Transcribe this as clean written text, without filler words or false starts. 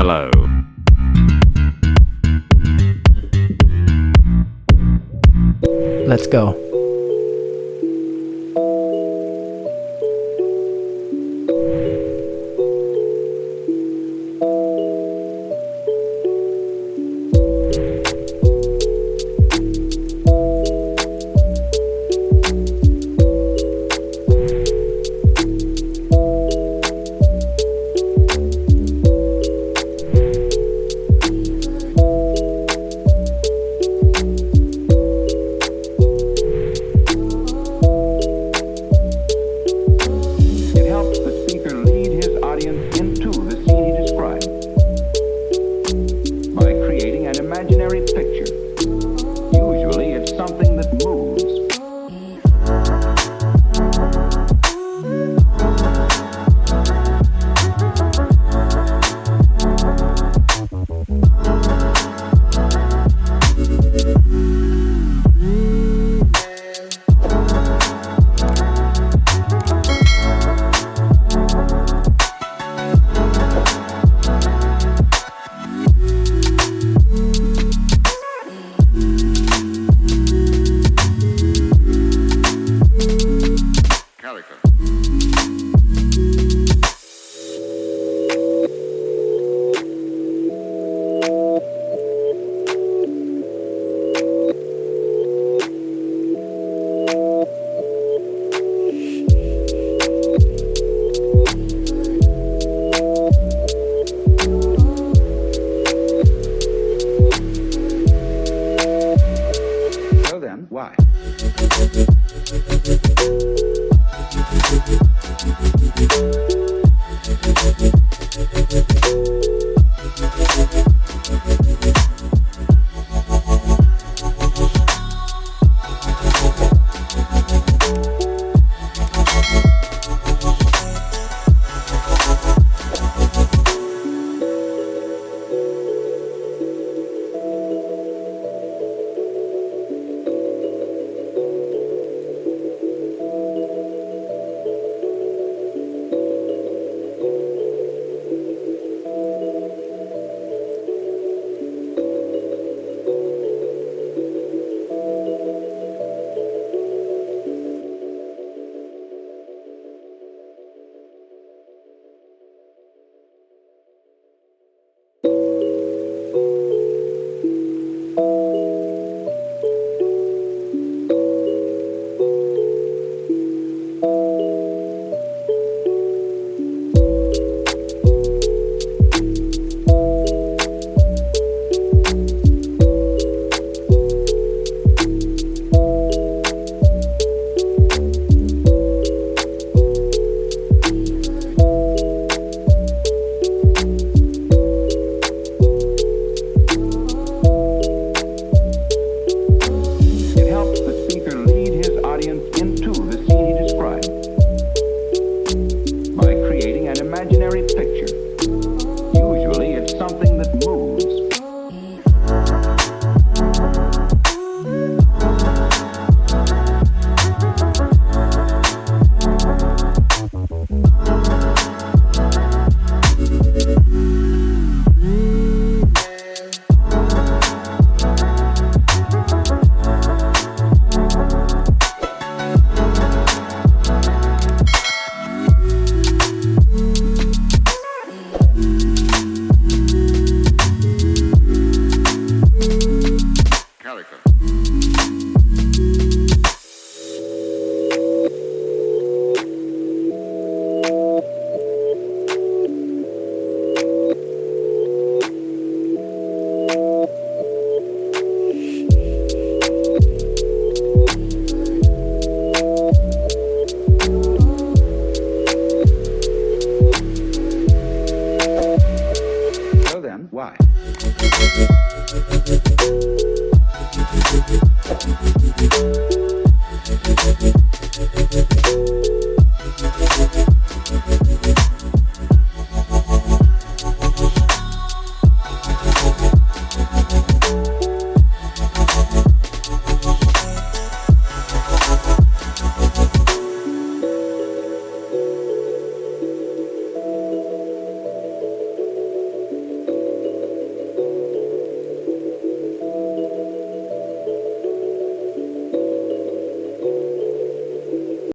Hello. Let's go. It helps the speaker lead his audience into the scene he described by creating an imaginary picture. Usually it's something that moves. Character. So then, why? It helps the speaker lead his audience into the scene he described by creating an imaginary picture. Usually it's something that moves. Character. So then, why? Character.